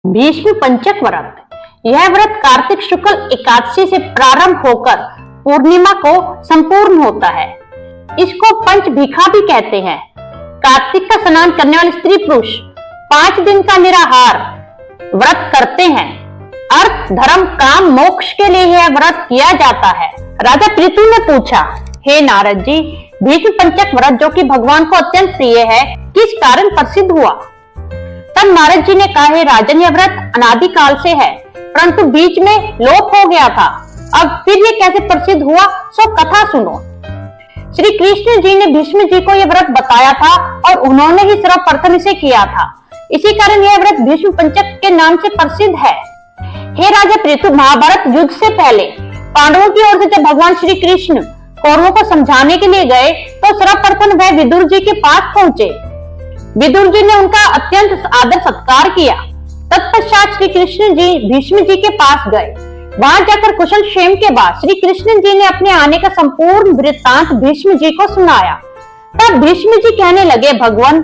भीष्म पंचक व्रत। यह व्रत कार्तिक शुक्ल एकादशी से प्रारंभ होकर पूर्णिमा को संपूर्ण होता है। इसको पंच भीखा भी कहते हैं। कार्तिक का स्नान करने वाले स्त्री पुरुष 5 दिन का निराहार व्रत करते हैं। अर्थ, धर्म, काम, मोक्ष के लिए यह व्रत किया जाता है। राजा पृथु ने पूछा, हे नारद जी, भीष्म पंचक व्रत जो कि भगवान को अत्यंत प्रिय है, किस कारण प्रसिद्ध हुआ? तब नारद जी ने कहा, हे राजन, यह व्रत अनादिकाल से है, परंतु बीच में लोप हो गया था। अब फिर ये कैसे प्रसिद्ध हुआ, सो कथा सुनो। श्री कृष्ण जी ने भीष्म जी को यह व्रत बताया था और उन्होंने ही सर्वप्रथम इसे किया था। इसी कारण यह व्रत भीष्म पंचक के नाम से प्रसिद्ध है। हे राजा पृथु, महाभारत युद्ध से पहले पांडवों की ओर से जब भगवान श्री कृष्ण कौरवों को समझाने के लिए गए तो सर्वप्रथम वह विदुर जी के पास पहुंचे। विदुर जी ने उनका अत्यंत आदर सत्कार किया। तत्पश्चात श्री कृष्ण जी भीष्म जी के पास गए। वहां जाकर कुशल क्षेम के बाद श्री कृष्ण जी ने अपने आने का संपूर्ण वृत्तांत भीष्म जी को सुनाया। तब भीष्म जी कहने लगे, भगवान,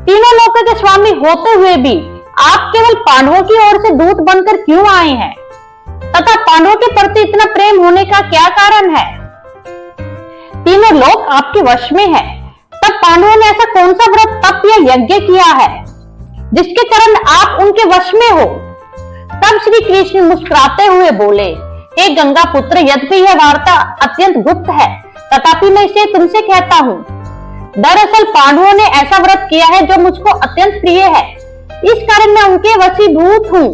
तीनों लोकों के स्वामी होते हुए भी आप केवल पांडवों की ओर से दूत बनकर क्यों आए हैं, तथा पांडवों के प्रति इतना प्रेम होने का क्या कारण है? तीनों लोक आपके वश में है, तब पांडवों ने ऐसा कौन सा व्रत, तप या यज्ञ किया है जिसके कारण आप उनके वश में हो? तब श्री कृष्ण मुस्कुराते हुए बोले, हे गंगा पुत्र, यद्यपि यह वार्ता अत्यंत गुप्त है, तथापि मैं इसे तुमसे कहता हूँ। दरअसल पांडवों ने ऐसा व्रत किया है जो मुझको अत्यंत प्रिय है, इस कारण मैं उनके वशीभूत हूँ।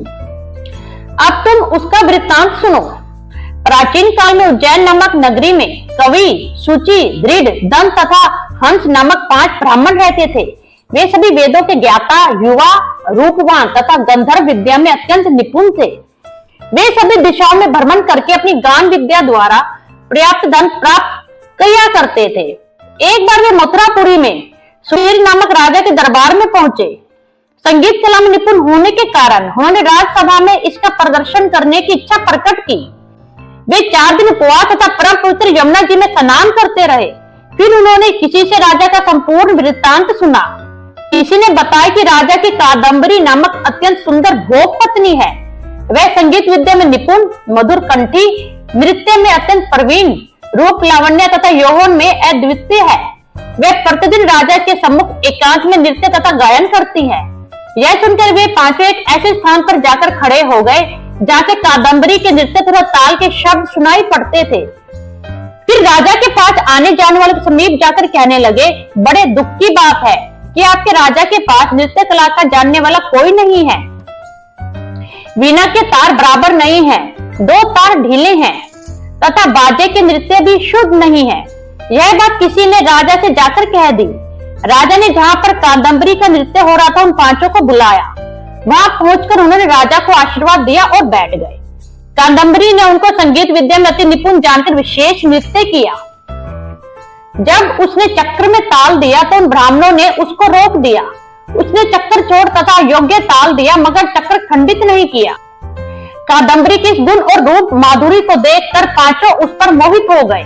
अब तुम उसका वृत्तांत सुनो। प्राचीन काल में उज्जैन नामक नगरी में कवि, शुचि, दृढ़, दंत तथा हंस नामक 5 ब्राह्मण रहते थे। वे सभी वेदों के ज्ञाता, युवा, रूपवान तथा गंधर्व विद्या में अत्यंत निपुण थे। वे सभी दिशाओं में भ्रमण करके अपनी गान विद्या द्वारा पर्याप्त धन प्राप्त किया करते थे। एक बार वे मथुरापुरी में सुनील नामक राजा के दरबार में पहुंचे। संगीत कला में निपुण होने के कारण उन्होंने राजसभा में इसका प्रदर्शन करने की इच्छा प्रकट की। वे 4 दिन उपवास तथा परम पवित्र यमुना जी में स्नान करते रहे। फिर उन्होंने किसी से राजा का संपूर्ण वृत्तांत सुना। किसी ने बताया कि राजा की कादम्बरी नामक अत्यंत सुंदर भोग पत्नी है। वह संगीत विद्या में निपुण, मधुर कंठी, नृत्य में अत्यंत प्रवीण, रूप, लावण्य तथा यौवन में अद्वितीय है। वे प्रतिदिन राजा के सम्मुख एकांत में नृत्य तथा गायन करती है। यह सुनकर वे 5 एक ऐसे स्थान पर जाकर खड़े हो गए जहाँ से कादम्बरी के नृत्य तथा ताल के शब्द सुनाई पड़ते थे। फिर राजा के पास आने जाने वाले के समीप जाकर कहने लगे, बड़े दुख की बात है कि आपके राजा के पास नृत्य कला का जानने वाला कोई नहीं है। वीणा के तार बराबर नहीं है, 2 तार ढीले हैं तथा बाजे के नृत्य भी शुद्ध नहीं है। यह बात किसी ने राजा से जाकर कह दी। राजा ने जहाँ पर कादम्बरी का नृत्य हो रहा था उन 5 को बुलाया। वहां पहुंचकर उन्होंने राजा को आशीर्वाद दिया और बैठ गए। कादम्बरी ने उनको संगीत विद्या में अति निपुण जानकर विशेष नृत्य किया। जब उसने चक्र में ताल दिया तो उन ब्राह्मणों ने उसको रोक दिया। उसने चक्र छोड़ तथा योग्य ताल दिया, मगर चक्र खंडित नहीं किया। कादम्बरी के इस गुण और रूप माधुरी को देखकर 5 उस पर मोहित हो गए।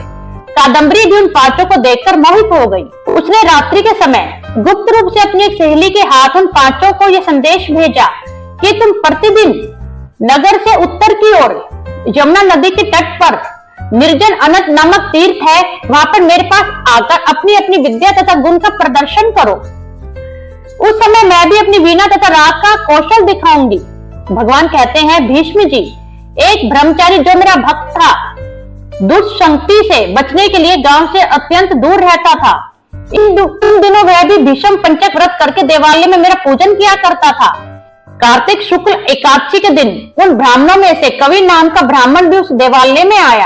कादम्बरी भी उन 5 को देखकर मोहित हो गई। उसने रात्रि के समय गुप्त रूप से अपनी एक सहेली के हाथ उन 5 को यह संदेश भेजा कि तुम प्रतिदिन नगर से उत्तर की ओर यमुना नदी के तट पर निर्जन अनंत नामक तीर्थ है, वहां पर मेरे पास आकर अपनी अपनी विद्या तथा गुण का प्रदर्शन करो। उस समय मैं भी अपनी वीणा तथा राग का कौशल दिखाऊंगी। भगवान कहते हैं, भीष्म जी, एक ब्रह्मचारी जो मेरा भक्त था, दुष्संगति से बचने के लिए गांव से अत्यंत दूर रहता था। इन दिनों वह भी भीष्म पंचक व्रत करके देवालय में मेरा पूजन किया करता था। कार्तिक शुक्ल एकादशी के दिन उन ब्राह्मणों में से कवि नाम का ब्राह्मण भी उस देवालय में आया।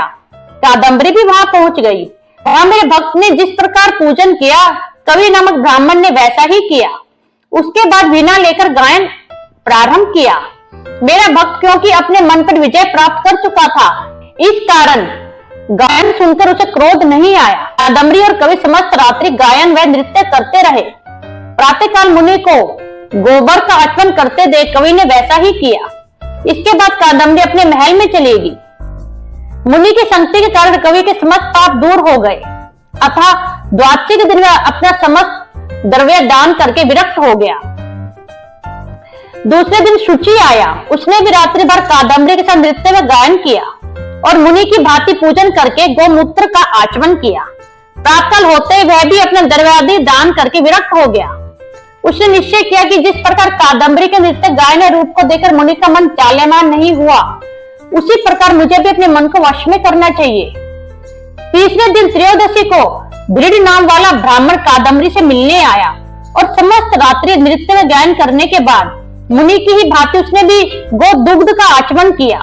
कादम्बरी भी वहां पहुंच गई। वहां मेरे भक्त ने जिस प्रकार पूजन किया, कवि नामक ब्राह्मण ने वैसा ही किया। उसके बाद वीणा लेकर गायन प्रारंभ किया। मेरा भक्त क्योंकि अपने मन पर विजय प्राप्त कर चुका था, इस कारण गायन सुनकर उसे क्रोध नहीं आया। कादम्बरी और कवि समस्त रात्रि गायन व नृत्य करते रहे। प्रातःकाल मुनि को गोबर का आचमन करते देख कवि ने वैसा ही किया। इसके बाद कादम्बरी अपने महल में चलेगी। मुनि की संगति के कारण कवि के समस्त पाप दूर हो गए। अतः द्वादशी के दिन वह अपना समस्त द्रव्य दान करके विरक्त हो गया। दूसरे दिन शुचि आया, उसने भी रात्रि भर कादम्बरी के साथ नृत्य में गायन किया और मुनि की भांति पूजन करके गोमूत्र का आचमन किया। प्रातःकाल होते वह भी अपना द्रव्यादि दान करके विरक्त हो गया। उसने निश्चय किया कि जिस प्रकार कादम्बरी के नृत्य गायन रूप को देखकर मुनि का मन चाल्यमान नहीं हुआ, उसी प्रकार मुझे भी अपने मन को वश में करना चाहिए। तीसरे दिन त्रयोदशी को दृढ़ नाम वाला ब्राह्मण कादम्बरी से मिलने आया और समस्त रात्रि नृत्य में गायन करने के बाद मुनि की ही भांति उसने भी गो दुग्ध का आचमन किया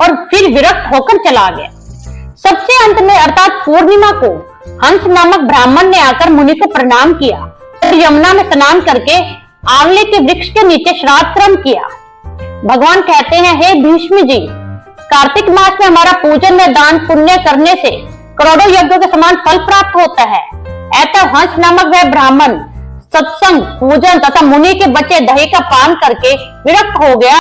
और फिर विरक्त होकर चला गया। सबसे अंत में अर्थात पूर्णिमा को हंस नामक ब्राह्मण ने आकर मुनि को प्रणाम किया और यमुना में स्नान करके आंवले के वृक्ष के नीचे श्राद्ध कर्म किया। भगवान कहते हैं, हे भीष्म जी, कार्तिक मास में हमारा पूजन में दान पुण्य करने से करोड़ों यज्ञों के समान फल प्राप्त होता है। ऐसा हंस नामक वह ब्राह्मण सत्संग, पूजन तथा मुनि के बचे दही का पान करके विरक्त हो गया।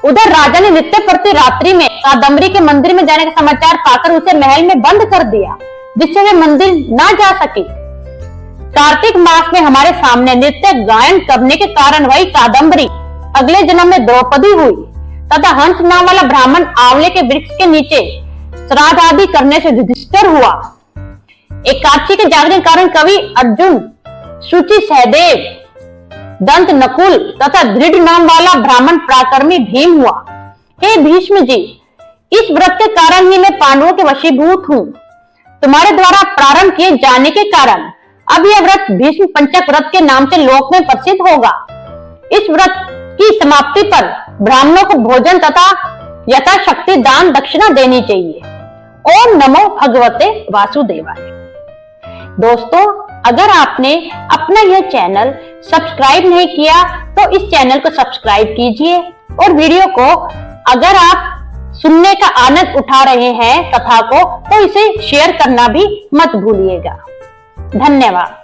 उधर राजा ने नित्य प्रति रात्रि में कादम्बरी के मंदिर में जाने का समाचार पाकर उसे महल में बंद कर दिया, जिससे वे मंदिर ना जा सकी। कार्तिक मास में हमारे सामने नृत्य गायन करने के कारण वही कादम्बरी अगले जन्म में द्रौपदी हुई तथा हंस नाम वाला ब्राह्मण आंवले के वृक्ष के नीचे श्राद्ध आदि करने से युधिष्ठिर हुआ। एकादशी के जागरण के कारण कवि अर्जुन, शुचि सहदेव, दंत नकुल तथा दृढ़ नाम वाला ब्राह्मण पराक्रमी भीम हुआ। हे भीष्म जी, इस व्रत के कारण ही मैं पांडवों के वशीभूत हूँ। तुम्हारे द्वारा प्रारंभ किए जाने के कारण अब यह व्रत भीष्म पंचक व्रत के नाम से लोक में प्रसिद्ध होगा। इस व्रत की समाप्ति पर ब्राह्मणों को भोजन तथा यथाशक्ति दान दक्षिणा देनी चाहिए। ओम नमो भगवते वासुदेवाय। दोस्तों, अगर आपने अपना यह चैनल सब्सक्राइब नहीं किया तो इस चैनल को सब्सक्राइब कीजिए और वीडियो को अगर आप सुनने का आनंद उठा रहे हैं कथा को, तो इसे शेयर करना भी मत भूलिएगा। धन्यवाद।